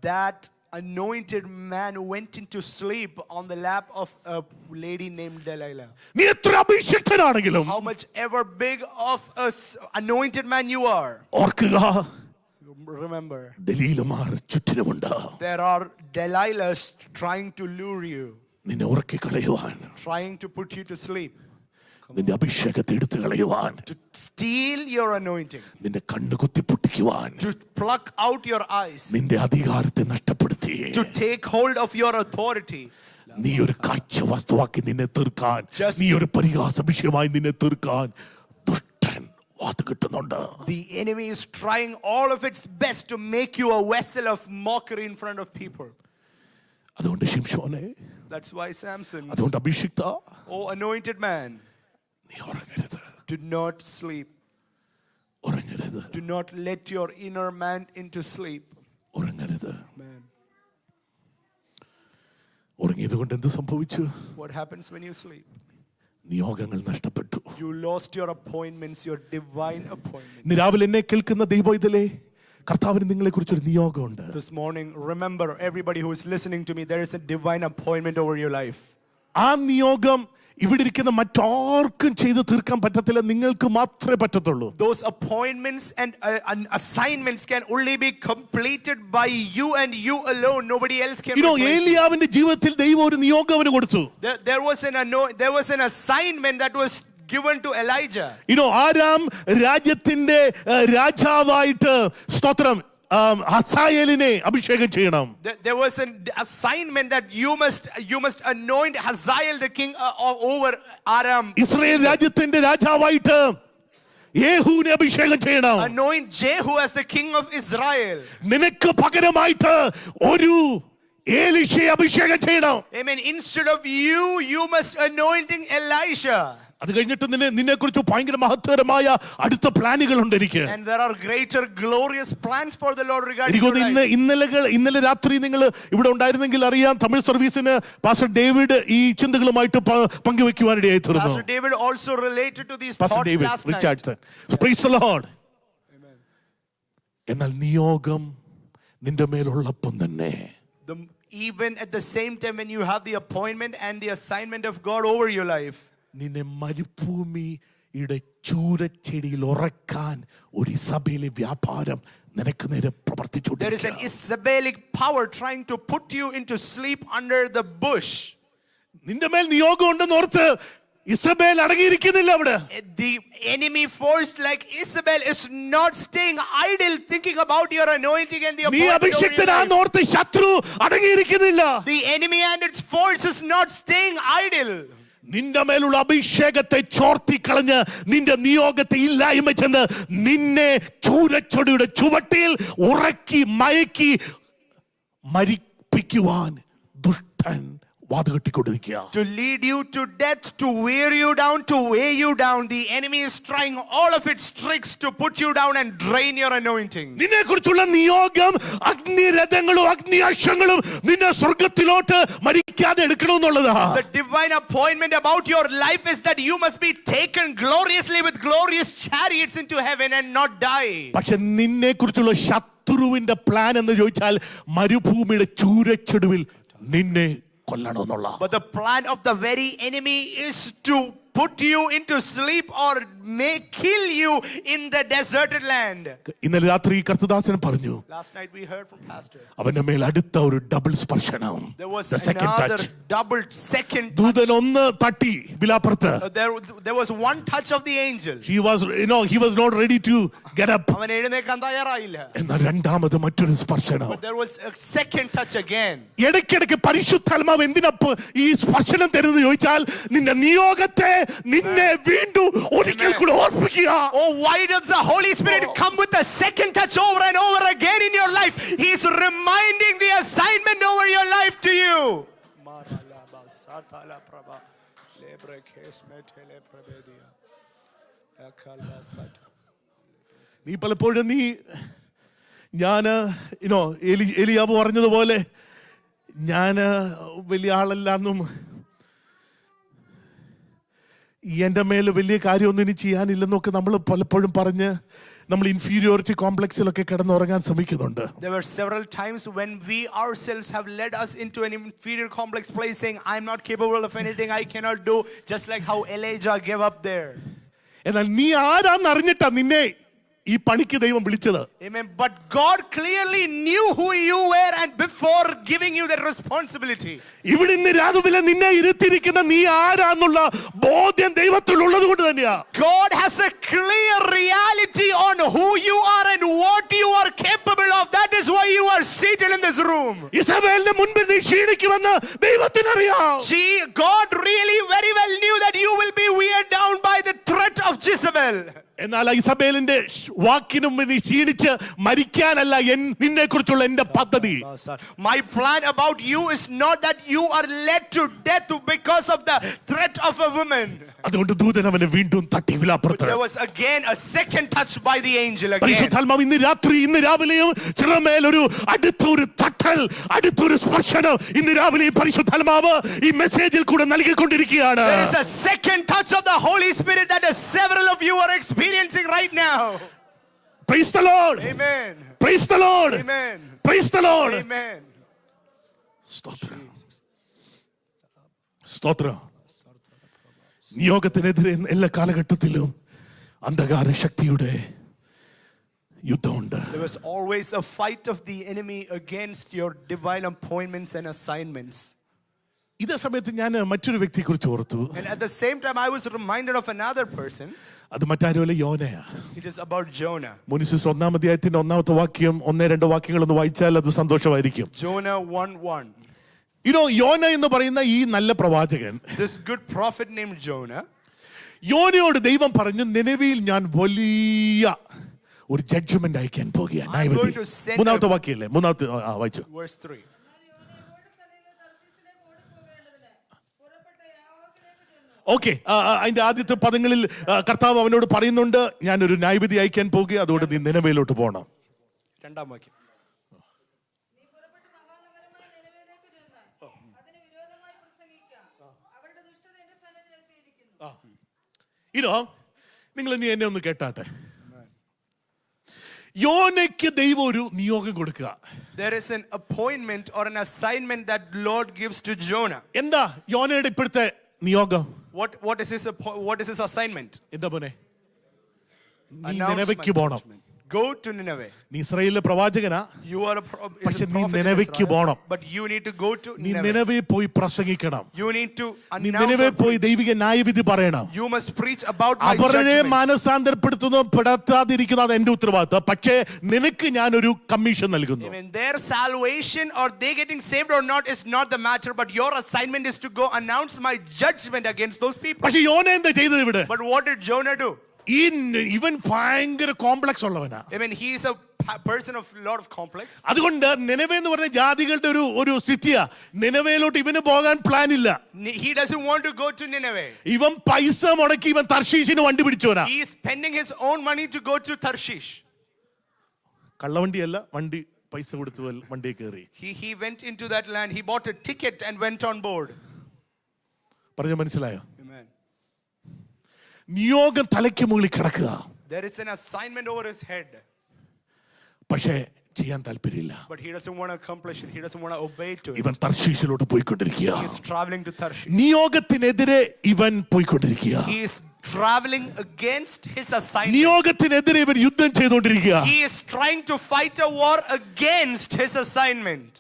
that anointed man went into sleep on the lap of a lady named Delilah. നീ എത്ര അഭിഷിക്തനാണെങ്കിലും, How much ever big of a anointed man you are, ഓർക്കുക, remember, ദലീലമാർ ചുറ്റിനുമുണ്ട്. there are Delilahs trying to lure you, നിന്നെ ഉറക്കി കളയുവാൻ, trying to put you to sleep, നിന്റെ അഭിഷേകത്തെ എടുത്തു കളയുവാൻ, to steal your anointing, നിന്റെ കണ്ണ് കുത്തി പൊട്ടിക്കുവാൻ, to pluck out your eyes, നിന്റെ അധികാരത്തെ നഷ്ടപ്പെടുത്തി, to take hold of your authority, നീ ഒരു കാഴ്ച വസ്തുവാക്കി നിന്നെ തീർക്കാൻ, Just- നീ ഒരു പരിഹാസ വിഷയമായി നിന്നെ തീർക്കാൻ ദുഷ്ടൻ വാത് കിട്ടുന്നുണ്ട്. The enemy is trying all of its best to make you a vessel of mockery in front of people. അതുകൊണ്ട് ശിംശോനെ, That's why Samson, അതുകൊണ്ട് അഭിഷിക്ത, oh anointed man, നീ ഉറങ്ങരുത്, do not sleep. ഉറങ്ങരുത്, Do not let your inner man into sleep. ഉറങ്ങരുത്. Man, ഉറങ്ങിയത് കൊണ്ട് എന്ത് സംഭവിച്ചു? what happens when you sleep? നിയോഗങ്ങൾ നഷ്ടപ്പെട്ടു. You lost your appointments, your divine appointments. ഇന്ന് രാവിലെ എന്നെ കേൾക്കുന്ന ദൈവത്തിലെ കർത്താവിന് നിങ്ങളെ കുറിച്ചൊരു നിയോഗമുണ്ട്. This morning, remember, everybody who is listening to me, there is a divine appointment over your life. ആ നിയോഗം ഇവിടെ ഇരിക്കുന്ന മറ്റാർക്കും ചെയ്തു തീർക്കാൻ പറ്റത്തില്ല, നിങ്ങൾക്ക് മാത്രമേ പറ്റത്തുള്ളൂ. Those appointments and assignments can only be completed by you and you alone. Nobody else can. ഏലിയാവിന്റെ ജീവിതത്തിൽ ദൈവം ഒരു നിയോഗം അവന് കൊടുത്തു. There was an assignment that was given to Elijah. Aram രാജ്യത്തിന്റെ രാജാവായിട്ട് സ്തോത്രം ഹസായേലിനെ അഭിഷേകം ചെയ്യണം. There was an assignment that you must anoint Hazael the king over Aram. Israel രാജ്യത്തിന്റെ രാജാവായിട്ട് യേഹൂവിനെ അഭിഷേകം ചെയ്യണം. Anoint Jehu as the king of Israel. നിനക്ക് പകരമായിട്ട് ഒരു ഏലീശയെ അഭിഷേകം ചെയ്യണം. Amen. Instead of you must anointing Elisha. അത് കഴിഞ്ഞിട്ട് നിന്നെ കുറിച്ച് ഭയങ്കര മഹത്വകരമായ അടുത്ത പ്ലാനുകളുണ്ട് എനിക്ക്. And there are greater glorious plans for the Lord regarding എനിക്ക് your life. ഇന്നലെ രാത്രി നിങ്ങൾ ഇവിടെ ഉണ്ടായിരുന്നെങ്കിൽ അറിയാം, തമിഴ് സർവീസിന് പാസ്റ്റർ ഡേവിഡ് ഈ ചിന്തകളുമായിട്ട് പങ്കുവെക്കുവാനിടയായി തീർന്നു. Pastor David also related to these pastor thoughts David last night. Richardson. Praise the Lord. Amen. എന്നാൽ നിയോഗം നിന്റെ മേലുള്ളപ്പം തന്നെ Even at the same time when you have the appointment and the assignment of God over your life, നിന്നെ മരുഭൂമിയുടെ ചൂരച്ചെടിയിൽ ഉറക്കാൻ ഒരു ഇസബേലിന്റെ വ്യാപാരം നിനക്ക് നേരെ പ്രവർത്തിച്ചുകൊണ്ടിരിക്കുക. there is an Isabelic power trying to put you into sleep under the bush. നിന്റെ മേൽ നിയോഗം ഉണ്ടെന്ന് ഓർത്ത് ഇസബേൽ അടങ്ങിയിരിക്കുന്നില്ല അവിടെ. The enemy force like Isabel is not staying idle thinking about your anointing and the നീ appointment over your അഭിഷിക്തനാന്ന് life. ഓർത്ത് ശത്രു അടങ്ങിയിരിക്കുന്നില്ല. The enemy and its force is not staying idle. നിന്റെ മേലുള്ള അഭിഷേകത്തെ ചോർത്തിക്കളഞ്ഞ് നിന്റെ നിയോഗത്തെ ഇല്ലായ്മ ചെന്ന് നിന്നെ ചൂരച്ചൊടിയുടെ ചുവട്ടിൽ ഉറക്കി മയക്കി മരിപ്പിക്കുവാൻ ദുഷ്ട നിർത്താൻ വാതുകെട്ടിക്കൊണ്ടിരിക്കുക. To lead you to death, to wear you down, to weigh you down. The enemy is trying all of its tricks to put you down and drain your anointing. നിന്നെ കുറിച്ചുള്ള നിയോഗം അഗ്നിരഥങ്ങളും അഗ്നി അശ്വങ്ങളും നിന്നെ സ്വർഗത്തിലോട്ട് മരിക്കാതെ എടുക്കണമെന്നുള്ളതാ. The divine appointment about your life is that you must be taken gloriously with glorious chariots into heaven and not die. പക്ഷെ നിന്നെ കുറിച്ചുള്ള ശത്രുവിന്റെ പ്ലാൻ എന്ന് ചോദിച്ചാൽ മരുഭൂമിയുടെ ചൂരച്ചെടുവിൽ നിന്നെ കൊല്ലണമെന്നുള്ള. But the plan of the very enemy is to put you into sleep or may kill you in the deserted land. ഇന്നലെ രാത്രി കർത്തദാസൻ പറഞ്ഞു, Last night we heard from pastor. അവന്റെ മേൽ അടുത്ത ഒരു ഡബിൾ സ്പർശനം. There was The second another touch. double second touch. ദൂതൻ ഒന്ന് തട്ടി ബിലാപ്പുറത്ത്. There was one touch of the angel. he was not ready to get up. അവൻ എഴുന്നേൽക്കാൻ തയ്യാറായില്ല. എന്നാൽ രണ്ടാമത് മറ്റൊരു സ്പർശനം. But there was a second touch again. ഇടയ്ക്കിടയ്ക്ക് പരിശുദ്ധാത്മാവ് എന്തിനാ ഈ സ്പർശനം തരുന്നത് ചോദിച്ചാൽ നിന്റെ നിയോഗത്തെ നിന്നെ വീണ്ടും ഒരിക്കൽ കൂടെ ഓർപ്പിക്കുക. Oh, why does the Holy Spirit come with a second touch over and over again in your life? He's reminding the assignment over your life to you. നീ പലപ്പോഴും ഞാന് എലിയാവ് പറഞ്ഞതുപോലെ ഞാന് വലിയ ആളല്ലെന്നും എൻ്റെ മേല് വലിയ കാര്യമൊന്നും ഇനി ചെയ്യാനില്ലെന്നൊക്കെ നമ്മൾ പലപ്പോഴും പറഞ്ഞ് നമ്മൾ ഇൻഫീരിയോറിറ്റി കോംപ്ലക്സിലൊക്കെ കിടന്നുറങ്ങാൻ ശ്രമിക്കുന്നുണ്ട്. There were several times when we ourselves have led us into an inferior complex place saying, I'm not capable of anything, I cannot do, just like how Elijah gave up there. എന്നാൽ നീ ആരാന്ന് അറിഞ്ഞിട്ടാ നിന്നെ ഈ പണിക്ക് ദൈവം വിളിച്ചത്. Amen. But God clearly knew who you were and before giving you that responsibility. ഇവിടെ ഇന്ന് രാവിലെ നിന്നെ ഇരുത്തിയിരിക്കുന്ന നീ ആരാന്നുള്ള ബോധ്യം ദൈവത്തിലുള്ളത് കൊണ്ട് തന്നെയാ. God has a clear reality on who you are and what you are capable of. That is why you are seated in this room. ഇസബേലിന്റെ മുൻപിൽ നീ ക്ഷീണിക്കുമെന്ന് ദൈവത്തിനറിയാം. God really very well knew that you will be weighed down by the threat of Jezebel. എന്നാൽ ഇസബേലിന്റെ വാക്കിനും നീ ക്ഷീണിച്ച് മരിക്കാനല്ല നിന്നെ കുറിച്ചുള്ള എന്റെ പദ്ധതി. My plan about you is not that you are led to death because of the threat of a woman. അതുകൊണ്ട് ദൂതൻ അവനെ വീണ്ടും തട്ടി വിലാപ്പുറത്ത്. There was again a second touch by the angel again. പരിശുദ്ധാത്മാവ് ഇന്ന് രാവിലെയും ചിറമേൽ ഒരു അടുത്തൊരു തട്ടൽ, അടുത്തൊരു സ്പർശനം ഇന്ന് രാവിലെയും പരിശുദ്ധാത്മാവ് ഈ മെസ്സേജിൽ കൂടെ നൽകിക്കൊണ്ടിരിക്കുകയാണ്. There is a second touch of the Holy Spirit that several of you are experiencing right now. Praise the Lord. Amen. Praise the Lord. Amen. Praise the Lord. Amen. സ്തോത്രം. സ്തോത്രം. നിയോഗത്തിനെതിരെ എല്ലാ കാലഘട്ടത്തിലും അന്ധകാര ശക്തിയുടെ യുദ്ധമുണ്ട്. There was always a fight of the enemy against your divine appointments and assignments. ഇതേ സമയത്ത് ഞാൻ മറ്റൊരു വ്യക്തിയെ കുറിച്ച് ഓർത്തു. And at the same time I was reminded of another person. അത് മറ്റാരുമല്ല, യോനയാ. It is about Jonah. മോനിസസ് 1-ാം അധ്യായത്തിന്റെ 1-ാമത്തെ വാക്യം 1-2 വാക്യങ്ങൾ ഒന്ന് വായിച്ചാൽ അത് സന്തോഷമായിരിക്കും. Jonah 1:1. യോന എന്ന് പറയുന്ന ഈ നല്ല പ്രവാചകൻ, This good prophet named Jonah, യോനയോട് ദൈവം പറഞ്ഞു, നിനവിയിൽ ഞാൻ വലിയ ഒരു ജഡ്ജ്മെന്റ് അയക്കാൻ പോകുകയാണ്. ന്യായവിധി. 3-ാമത്തെ വാക്യല്ലേ? 3-ാമത്തെ വായിച്ചു. verse 3. ഓക്കെ, അതിന്റെ ആദ്യത്തെ പദങ്ങളിൽ കർത്താവ് അവനോട് പറയുന്നുണ്ട്, ഞാനൊരു ന്യായവിധി അയക്കാൻ പോകുക, അതുകൊണ്ട് നീ നിനവയിലോട്ട് പോകണം. 2-ാം വാക്യം. നിങ്ങൾ ഇനി എന്നെ ഒന്ന് കേട്ടാട്ടെ. യോനയ്ക്ക് ദൈവം ഒരു നിയോഗം കൊടുക്കുക. There is an appointment or an assignment that Lord gives to Jonah. എന്താ യോനയുടെ ഇപ്പോഴത്തെ നിയോഗം? What is his assignment? എന്താ മോനെ? നീ നിനവയ്ക്ക് പോണം. Go to Nineveh. നീ ഇസ്രായേലിലെ പ്രവാചകനാ, You are പക്ഷെ നീ നിനവയ്ക്ക് പോണം. but you need to go to നീ Nineveh. നിനവയിൽ പോയി പ്രസംഗിക്കണം. You need to നീ announce നിനവയിൽ പോയി ദൈവിക ന്യായവിധി പറയണം. You must preach about my അവരെ judgment. മാനസാന്തരപ്പെടുത്താതിരിക്കുന്നത് എന്റെ ഉത്തരവാദിത്തം. പക്ഷേ നിനക്ക് ഞാനൊരു കമ്മീഷൻ നൽകുന്നു. Even their salvation or they getting saved or not is not the matter, but your assignment is to go announce my judgment against those people. പക്ഷെ യോന എന്താ ചെയ്തത് ഇവിടെ? But what did Jonah do? ഇവൻ ഭയങ്കര complex ഉള്ളവനാ. I mean, he is a person of a lot of complex. അതുകൊണ്ട് നിനവേ എന്ന് പറഞ്ഞ ജാതികളുടെ ഒരു സ്ഥിതിയാ. നിനവേലോട്ട് ഇവന് പോകാൻ പ്ലാൻ ഇല്ല. He doesn't want to go to Nineveh. ഇവൻ പൈസ മുടക്കി ഇവൻ തർശീശിന് വണ്ടി പിടിച്ചോനാ. He is spending his own money to go to Tarshish. കള്ളവണ്ടിയല്ല, വണ്ടി പൈസ കൊടുത്ത് വണ്ടിയിൽ കയറി. He went into that land. He bought a ticket and went on board. പറഞ്ഞ മനസ്സിലായോ? Amen. നിയോഗം തലയ്ക്ക് മുകളിൽ കിടക്കുക. There is an assignment over his head. പക്ഷേ ചെയ്യാൻ താല്പര്യമില്ല. But he doesn't want to accomplish it. He doesn't want to obey to it. ഇവൻ തർശീശിലോട്ട് പോയിക്കൊണ്ടിരിക്കുക. He is traveling to Tarshish. നിയോഗത്തിനെതിരെ ഇവൻ പോയിക്കൊണ്ടിരിക്കുക. He is traveling against his assignment. നിയോഗത്തിനെതിരെ ഇവൻ യുദ്ധം ചെയ്തുകൊണ്ടിരിക്കുക. He is trying to fight a war against his assignment.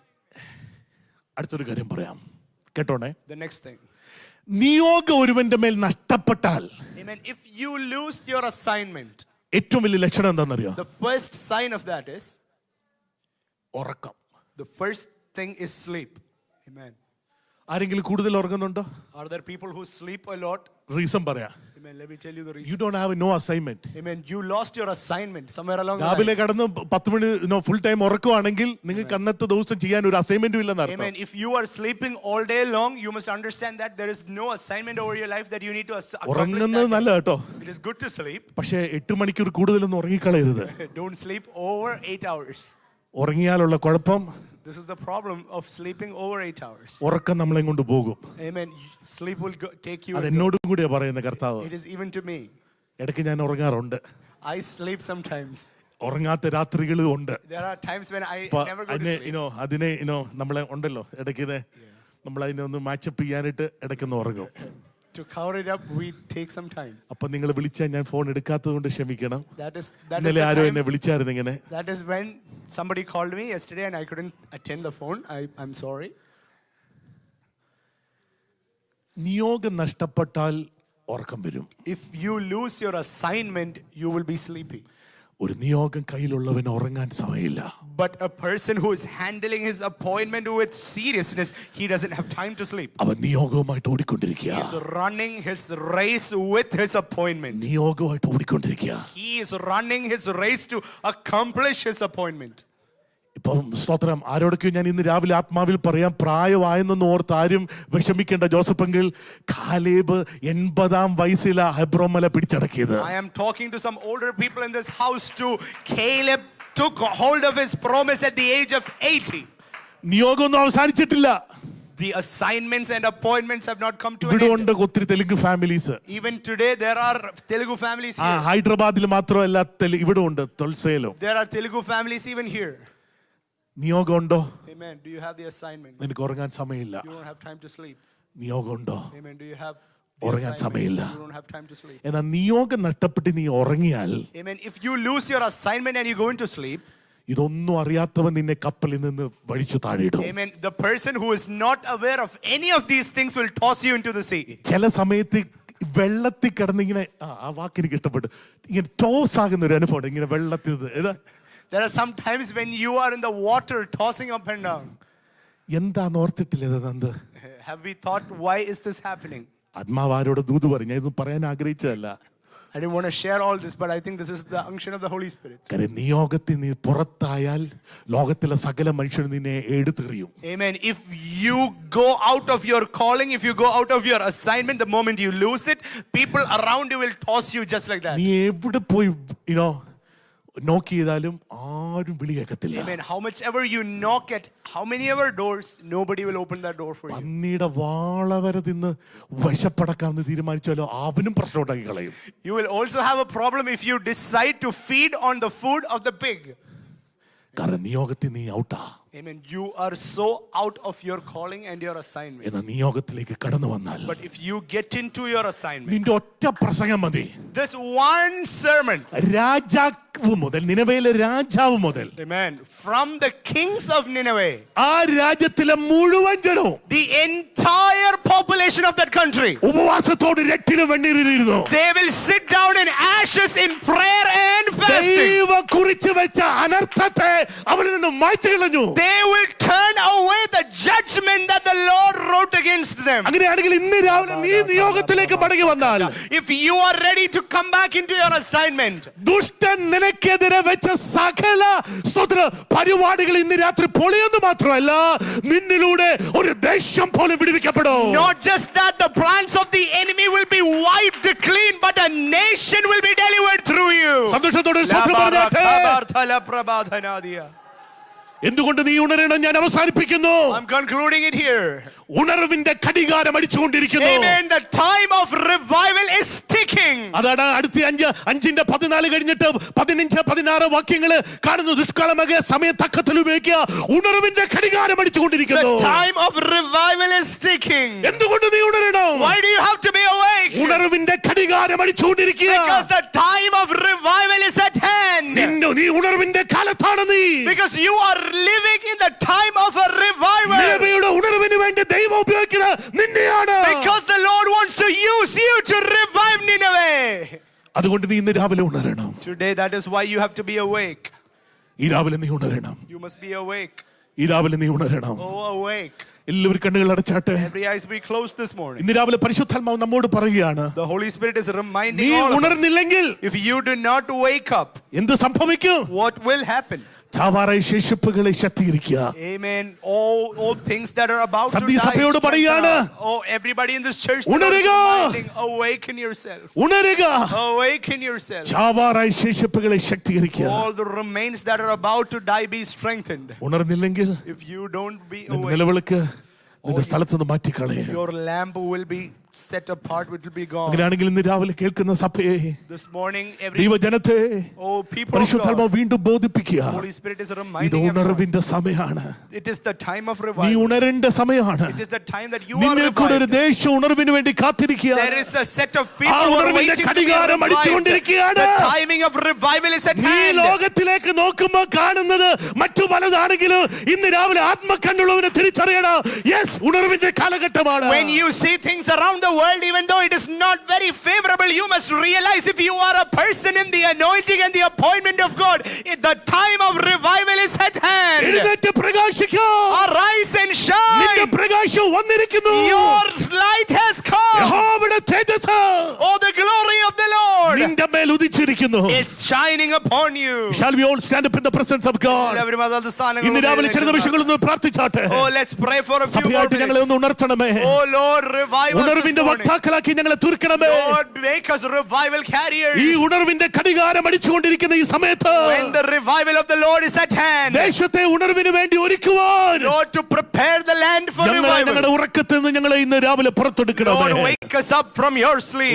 അടുത്തൊരു കാര്യം പറയാം, കേട്ടോണേ. The next thing. നിയോഗം ഒരുവന്റെ മേൽ നഷ്ടപ്പെട്ടാൽ, Amen. If you lose your assignment, ഏറ്റവും വലിയ ലക്ഷണം എന്താണെന്നറിയോ? the first sign of that is ഉറക്കം. the first thing is sleep. Amen. ആരെങ്കിലും കൂടുതൽ ഉറങ്ങുന്നുണ്ടോ? Are there people who sleep a lot? Reason പറയാ. Amen. Let me tell you the reason. You don't have no assignment. Amen. You lost your assignment somewhere along the രാവിലെ line. കടന്ന് 10 മണി ഫുൾ ടൈം ഉറക്കുവാണെങ്കിൽ നിങ്ങൾക്ക് അന്നത്തെ ദിവസം ചെയ്യാൻ ഒരു അസൈൻമെന്റും ഇല്ലെന്ന് അർത്ഥം. Amen. If you are sleeping all day long, you must understand that there is no assignment over your life that you need to accomplish. ഉറങ്ങുന്നത് that. നല്ല കേട്ടോ, It is good to sleep. പക്ഷേ 8 മണിക്കൂർ കൂടുതലൊന്നും ഉറങ്ങിക്കളയരുത്. Don't sleep over 8 hours. ഉറങ്ങിയാലുള്ള കുഴപ്പം, This is the problem of sleeping over 8 hours. ഉറക്കം നമ്മളെ കൊണ്ട് പോകും. Amen. Sleep will take you. അത് എന്നോടും കൂടിയാ പറയുന്നത് കർത്താവ്. It is even to me. ഇടയ്ക്ക് ഞാൻ ഉറങ്ങാറുണ്ട്, I sleep sometimes. ഉറങ്ങാത്ത രാത്രികളും ഉണ്ട്. There are times when I അപ്പൊ never go to sleep. അതിനെ നമ്മളെ ഉണ്ടല്ലോ ഇടയ്ക്ക് നമ്മളതിനെ ഒന്ന് മാച്ചപ്പ് ചെയ്യാനായിട്ട് ഇടയ്ക്കൊന്ന് ഉറങ്ങും. To cover it up, we take some time. അപ്പൊ നിങ്ങൾ വിളിച്ചാൽ ഞാൻ ഫോൺ എടുക്കാത്തത് കൊണ്ട് ക്ഷമിക്കണം. That is ഇന്നലെ the ആരോ time- എന്നെ വിളിച്ചായിരുന്നു ഇങ്ങനെ. That is when somebody called me yesterday and I couldn't attend the phone. I'm sorry. നിയോഗം നഷ്ടപ്പെട്ടാൽ ഉറക്കം വരും. If you lose your assignment, you will be sleepy. ഒരു നിയോഗം കയ്യിലുള്ളവന് ഉറങ്ങാൻ സമയമില്ല. But a person who is handling his appointment with seriousness, he doesn't have time to sleep. അവൻ നിയോഗവുമായിട്ട് ഓടിക്കൊണ്ടിരിക്കുക. He is running his race with his appointment. നിയോഗമായിട്ട് ഓടിക്കൊണ്ടിരിക്കുക. He is running his race to accomplish his appointment. ഇപ്പം സ്തോത്രം, ആരോടൊക്കെയോ ഞാൻ ഇന്ന് രാവിലെ ആത്മാവിൽ പറയാം, പ്രായമായെന്നൊന്നും ഓർത്ത് ആരും വിഷമിക്കേണ്ട. ജോസഫെങ്കിൽ കാലേബ് 80-ാം വയസ്സിലാ ഹെബ്രോൻ മല പിടിച്ചടക്കിയത്. I am talking to some older people in this house too. Caleb took hold of his promise at the age of 80. നിയോഗമൊന്നും അവസാനിച്ചിട്ടില്ല. The assignments and appointments have not come to an ഇവിടെ end. ഉണ്ട് ഒത്തിരി Telugu families. Even today there are Telugu families ആ here. ഹൈദരാബാദിൽ മാത്രമല്ല, ഇവിടെ ഉണ്ട്, തുൾസയിലും. There are Telugu families even here. നിയോഗം ഉണ്ടോ? Amen. Do you have the assignment? നിനക്ക് ഉറങ്ങാൻ സമയമില്ല. You don't have time to sleep. നിയോഗം ഉണ്ടോ? Amen. Do you have the ഉറങ്ങാൻ assignment? സമയമില്ല. You don't have time to sleep. എന്നാൽ നിയോഗം നഷ്ടപ്പെട്ട് നീ ഉറങ്ങിയാൽ, Amen. If you lose your assignment and you go into sleep, ഇതൊന്നും അറിയാത്തവൻ നിന്നെ കപ്പലിൽ നിന്ന് വഴിച്ചു താഴെയിടും. amen, the person who is not aware of any of these things will toss you into the sea. ചില സമയത്ത് വെള്ളത്തിൽ കിടന്ന് ഇങ്ങനെ ആ വാക്ക് എനിക്ക് ഇഷ്ടപ്പെട്ടു, ഇങ്ങനെ ടോസ് ആകുന്ന ഒരു അനുഭവം ഇങ്ങനെ വെള്ളത്തിൽ. There are some times when you are in the water tossing up and down. എന്താന്ന് ഓർത്തിട്ടില്ല. Have we thought, why is this happening? ആത്മാവ് ആരോട് ദൂത് പറഞ്ഞു, ഞാൻ ഇതൊന്നും പറയാൻ ആഗ്രഹിച്ചതല്ല. I didn't want to share all this, but I think this is the unction of the Holy Spirit. കാര്യം നിയോഗത്തിൽ നീ പുറത്തായാൽ ലോകത്തിലെ സകല മനുഷ്യരും നിന്നെ എടുത്തെറിയും. Amen. If you go out of your calling, if you go out of your assignment, the moment you lose it, people around you will toss you just like that. നീ എവിടെ പോയി നോക്ക് ചെയ്താലും ആരും വിളി കേൾക്കത്തില്ല. Amen. How much ever you knock at how many ever doors, nobody will open that door for you. പന്നിയുടെ വാള വരെ തിന്ന് വിശപ്പടക്കാമെന്ന് തീരുമാനിച്ചാലോ അവനും പ്രശ്നം ഉണ്ടാക്കി കളയും. You will also have a problem if you decide to feed on the food of the pig. കാരണം നിയോഗത്തിൽ നീ ഔട്ടാ. Amen. You are so out of your calling and your assignment. എന്ന നിയോഗത്തിലേക്ക് കടന്നു വന്നാൽ, But if you get into your assignment, നിന്റെ ഒറ്റ പ്രസംഗം മതി. this one sermon, രാജാവ് മുതൽ, നിനവയിലെ രാജാവ് മുതൽ, amen, from the kings of Nineveh, ആ രാജ്യത്തിലെ മുഴുവൻ ജനവും, the entire population of that country, ഉപവാസത്തോട് രട്ടിലും വെണ്ണീരിലിരുന്നു. they will sit down in ashes in prayer and fasting. ദൈവം കുറിച്ച് വെച്ച അനർത്ഥത്തെ അവരിൽ നിന്ന് മാറ്റി കളഞ്ഞു. They will turn away the judgment judgment that the Lord wrote against them. അങ്ങനെയാണെങ്കിൽ ഇന്ന് രാവിലെ നീ നിയോഗത്തിലേക്ക് മടങ്ങി വന്നാൽ, If you are ready to come back into your assignment, ദുഷ്ടൻ നിനക്കെതിരെ വെച്ച സകല സ്തോത്ര പരിപാടികൾ ഇന്ന് രാത്രി പൊളിയെന്ന് മാത്രമല്ല, നിന്നിലൂടെ ഒരു ദേശം പോലും വിടുവിക്കപ്പെടും. not just that the plans of the enemy will be wiped clean, but a nation will be delivered through you. സന്തോഷത്തോടെ സ്തോത്രം പറഞ്ഞാട്ടെ. എന്തുകൊണ്ട് നീ ഉണരണം? ഞാൻ അവസാനിപ്പിക്കുന്നു. I'm concluding it here. ഉണർവിന്റെ ഘടികാരം അടിച്ചുകൊണ്ടിരിക്കുന്നു. Amen. The time of revival is ticking. അതാണ് അടുത്ത 5:14 കഴിഞ്ഞിട്ട് 15-16 വാക്യങ്ങള് കാണുന്നു. ദുഷ്കാലമക സമയം തക്കത്തിൽ ഉപയോഗിക്കുക. ഉണർവിന്റെ ഘടികാരം അടിച്ചുകൊണ്ടിരിക്കുന്നു. The time of revival is ticking. എന്തുകൊണ്ട് നീ ഉണരണം? Why do you have to be awake? ഉണർവിന്റെ ഘടികാരം അടിച്ചുകൊണ്ടിരിക്കുക. Because the time of revival is at hand. നീ ഉണർവിന്റെ കാലത്താണ് നീ. Because you are living in the time of a revival. നിലവിയുടെ ഉണർവിന് വേണ്ടി ദൈവം ഉപയോഗിക്കുന്നത് നിന്നെയാണ്. Because the Lord wants to use you to revive Nineveh. അതുകൊണ്ട് നീ ഇന്ന് രാവിലെ ഉണരണം. Today that is why you have to be awake. ഈ രാവിലെ നീ ഉണരണം. You must be awake. ഈ രാവിലെ നീ ഉണരണം. Oh, awake. എല്ലാവരും കണ്ണുകൾ അടച്ചാട്ടെ. Every eyes be closed this morning. ഇന്ന് രാവിലെ പരിശുദ്ധാത്മാവ് നമ്മോട് പറയുകയാണ്, The Holy Spirit is reminding നീ all of us, ഉണർന്നില്ലെങ്കിൽ if you do not wake up, എന്ത് സംഭവിക്കും? what will happen? ചാവാറായ ശേഷിപ്പുകളെ ശക്തീകരിക്കുക. Amen. All things that are about to die. സഭയോട് പറയാണ്, Oh, everybody in this church, ഉണരുക. awaken yourself. ഉണരുക. Awaken yourself. ചാവാറായ ശേഷിപ്പുകളെ ശക്തീകരിക്കുക. All the remains that are about to die be strengthened. ഉണർന്നില്ലെങ്കിൽ If you don't be നിന്റെ awake, നിലവിളക്ക് നിന്റെ സ്ഥലത്ത് നിന്ന് മാറ്റിക്കളയ. your lamp will be set apart, it will be gone. അങ്ങനെയാണെങ്കിൽ ഇന്ന് രാവിലെ കേൾക്കുന്ന സഭയെ, This morning, every ദൈവജനത്തെ people of പരിശുദ്ധാത്മാവ് God, വീണ്ടും ബോധിപ്പിക്കുക. Holy Spirit is ഇത് reminding everyone. ഉണർവിന്റെ സമയമാണ്. It is the time of നീ revival. ഉണരേണ്ട സമയമാണ്. It is the time that you are നിന്നെ കൂടെ ഒരു revived. ദേശം ഉണർവിന് വേണ്ടി കാത്തിരിക്കുക. There is a set of people ആ who are ഉണർവിന്റെ waiting to be ഘടികാരം revived. അടിച്ചുകൊണ്ടിരിക്കുകയാണ്. The timing of revival is at നീ hand. ലോകത്തിലേക്ക് നോക്കുമ്പോ കാണുന്നത് മറ്റു പലതാണെങ്കിലും ഇന്ന് രാവിലെ ആത്മകണ്ണുള്ളവനെ തിരിച്ചറിയണം. യെസ്, ഉണർവിന്റെ കാലഘട്ടമാണ്. When you see things around the world, even though it is not very favorable, you must realize if you are a person in the anointing and the appointment of God, the time of revival is at hand. എഴുന്നേറ്റ് പ്രകാശിക്കൂ. Arise and നിന്റെ shine. പ്രകാശം വന്നിരിക്കുന്നു. Your light has come. യഹോവയുടെ തേജസ്സ് Oh, the glory of the Lord നിന്റെ മേൽ ഉദിച്ചിരിക്കുന്നു. is shining upon you. Shall we all stand up in the presence of God? ഇന്ന് രാവിലെ ചില നിമിഷങ്ങളൊന്ന് പ്രാർത്ഥിച്ചാട്ടെ. Oh, let's pray for a few more സഭയായിട്ട് ഞങ്ങളെ ഒന്ന് minutes. ഉണർത്തണമേ. Oh Lord, revive us ഉണർവിന്റെ this morning. വക്താക്കളാക്കി ഞങ്ങളെ തീർക്കണമേ. Lord, make us revival carriers. ഈ ഉണർവിന്റെ ഘടികാരം അടിച്ചുകൊണ്ടിരിക്കുന്ന ഈ സമയത്ത് When the revival of the Lord is at hand, ദേശത്തെ ഉണർവിന് വേണ്ടി ഒരുക്കുവാൻ Lord, to prepare the land for ഞങ്ങളെ revival. ഞങ്ങളുടെ ഉറക്കത്തിൽ നിന്ന് ഞങ്ങളെ ഇന്ന് രാവിലെ Lord, പുറത്തെടുക്കണമേ. wake us up from your sleep.